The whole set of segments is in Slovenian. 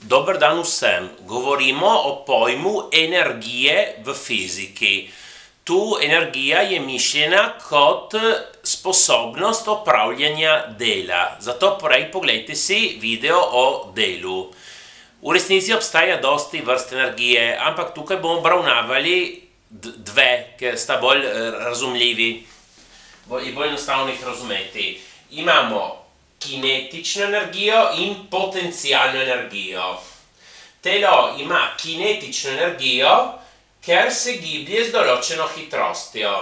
Dobar dan vsem. Govorimo o pojmu energije v fiziki. Tu energija je mišljena kot sposobnost opravljanja dela. Zato prej pogledajte si video o delu. V resnici obstaja dosti vrst energije, ampak tukaj bomo obravnavali dve, ki sta bolj razumljivi in bolj enostavno jih razumeti. Imamo kinetično energijo in potencialno energijo. Telo ima kinetično energijo, ker se giblje z določeno hitrostjo.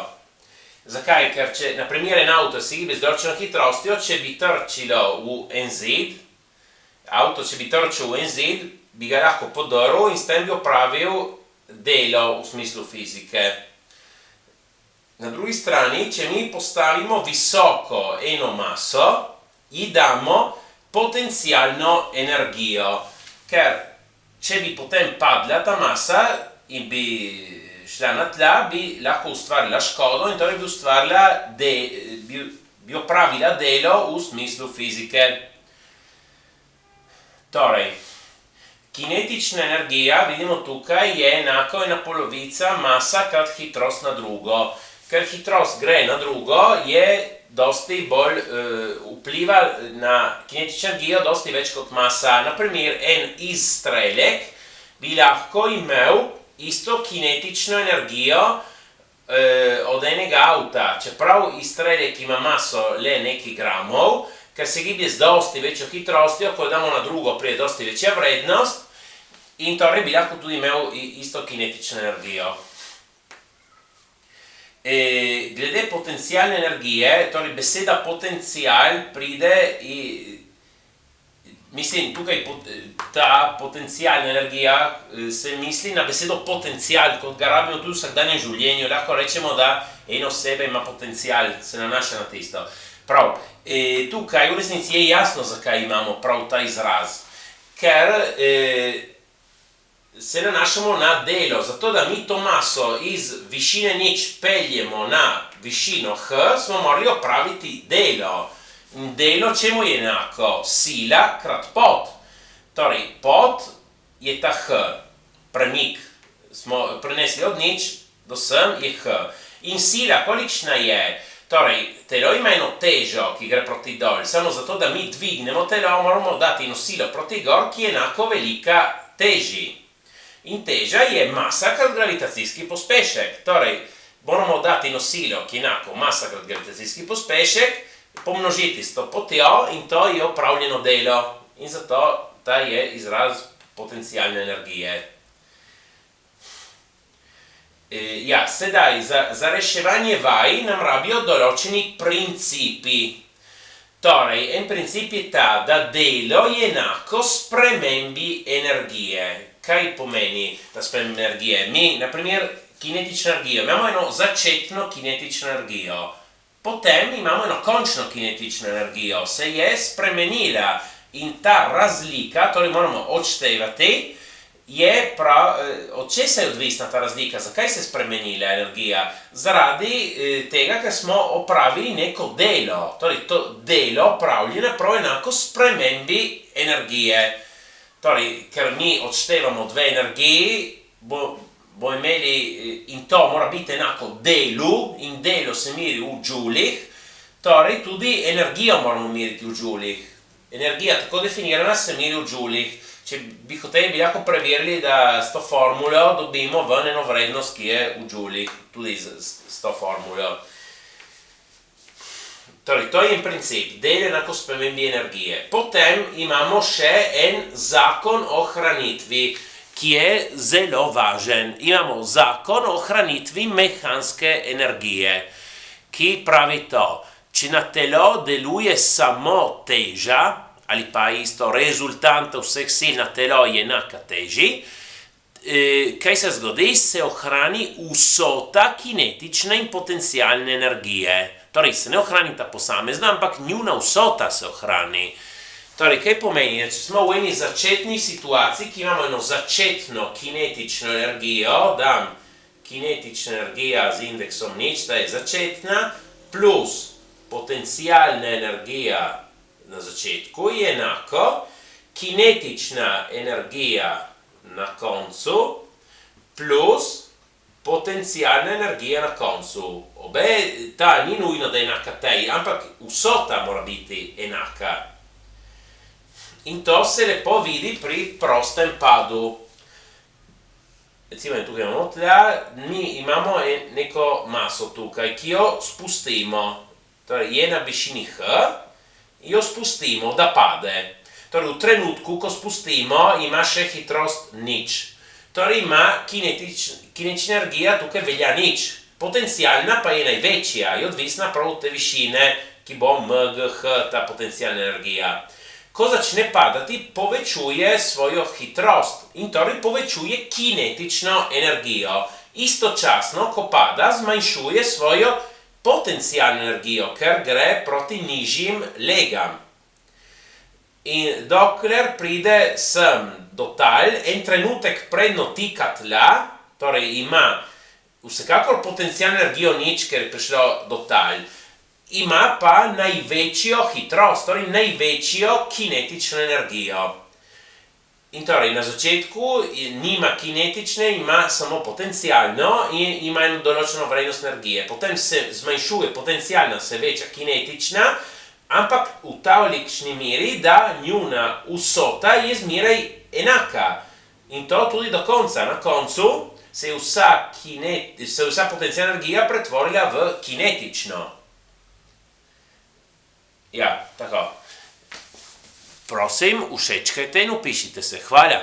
Zakaj? Ker če, na primer, en avto se giblje z določeno hitrostjo, če bi trčilo v en zid, če bi trčil v en zid, bi ga lahko podrl in s tem bi opravil delo v smislu fizike. Na drugi strani, če mi postavimo visoko eno maso, ji damo potencialno energijo, ker če bi potem padla ta masa in bi šla na tla, bi lahko ustvarila škodo in torej bi opravila delo v smislu fizike. Torej, kinetična energija, vidimo tukaj, je enako ena polovica masa krat hitrost na drugo. Ker hitrost gre na drugo, je dosti bolj vpliva na kinetično energijo, dosti več kot masa. Na primer, en izstrelek bi lahko imel isto kinetično energijo od enega avta. Čeprav izstrelek ima maso le nekaj gramov, ker se giblje z dosti večjo hitrostjo, ko damo na drugo, pride dosti večja vrednost in torej bi lahko tudi imel isto kinetično energijo. Glede potencialne energije, torej beseda potencial pride mislim, tukaj ta potencialna energija se misli na besedo potencial, kot ga rabimo tudi v vsakdanjem življenju. Lahko rečemo, da ena oseba ima potencial, se nanaša na tisto. Prav, tukaj v resnici je jasno, zakaj imamo prav ta izraz. Ker se nanašamo na delo, zato da mi to maso iz višine nič peljemo na višino h, smo morali opraviti delo. In delo čemu je enako? Sila krat pot. Torej, pot je ta h. Premik smo prenesli od nič do sem, je h. In sila, kolikšna je? Torej, telo ima eno težo, ki gre proti dol. Samo zato, da mi dvignemo telo, moramo dati eno silo proti gor, ki je enako velika teži. In teža je masa krat gravitacijski pospešek. Torej, moramo dati eno silo, ki je enako masa krat gravitacijski pospešek, pomnožiti s to potjo in to je opravljeno delo. In zato ta je izraz potencialne energije. Sedaj, za reševanje vaj nam rabijo določeni principi. Torej, en princip je ta, da delo je enako spremembi energije. Kaj pomeni ta sprememba energije? Mi, na primer, kinetično energijo, imamo eno začetno kinetično energijo. Potem imamo eno končno kinetično energijo, se je spremenila in ta razlika, torej moramo odštevati, od česa je odvisna ta razlika, zakaj se je spremenila energija? Zaradi tega, ker smo opravili neko delo, torej to delo opravljeno prav enako spremembi energije. Torej, ker mi odštevamo dve energiji, bo imeli, in to mora biti enako delu, in delo se meri v džulih, torej tudi energijo moramo meriti v džulih. Energija tako definirana se meri v džulih. Če bi hoteli, bi lahko preverili, da s to formulo dobimo ven eno vrednost, ki je v džulih, tudi s to formulo. Torej, to je en princip, del enako spremembi energije. Potem imamo še en zakon o ohranitvi, ki je zelo važen. Imamo zakon o ohranitvi mehanske energije, ki pravi to, če na telo deluje samo teža, ali pa isto rezultanta vseh sil na telo je enaka teži, kaj se zgodi? Se ohrani vsota kinetične in potencialne energije. Torej, se ne ohranita posamezna, ampak njuna vsota se ohrani. Torej, kaj pomeni? Če smo v eni začetni situaciji, ki imamo eno začetno kinetično energijo, dam kinetična energija z indeksom nič, ta je začetna, plus potencialna energija na začetku je enako kinetična energija na koncu plus potencijalna energija na koncu. Ta ni nujno da je enaka tej, ampak vsota mora biti enaka. In to se lepo vidi pri prostem padu. Recimo, tukaj imamo tla, mi imamo neko maso tukaj, ki jo spustimo. Torej, je na višini H, jo spustimo, da pade. Torej, v trenutku, ko spustimo, ima še hitrost nič. Torej, ima kinetična energija tukaj velja nič. Potencijalna pa je največja, je odvisna prav od te višine, ki bo MGH, ta potencijalna energija. Ko začne padati, povečuje svojo hitrost in torej povečuje kinetično energijo. Istočasno, ko pada, zmanjšuje svojo potencijalno energijo, ker gre proti nižjim legam. In dokler pride sem do tal, en trenutek prednotika tla, torej ima vsekakor potencijalno energijo nič, ker je prišlo do tal, ima pa največjo hitrost, torej največjo kinetično energijo. In torej na začetku nima kinetične, ima samo potencijalno in ima eno določeno vrednost energije. Potem se zmanjšuje potencijalna, se veča kinetična, ampak v tolikšni meri, da njuna vsota je zmeraj enaka. In to tudi do konca. Na koncu se je vsa potencijalna energija pretvorila v kinetično. Ja, tako. Prosim, všečkajte in upišite se. Hvala.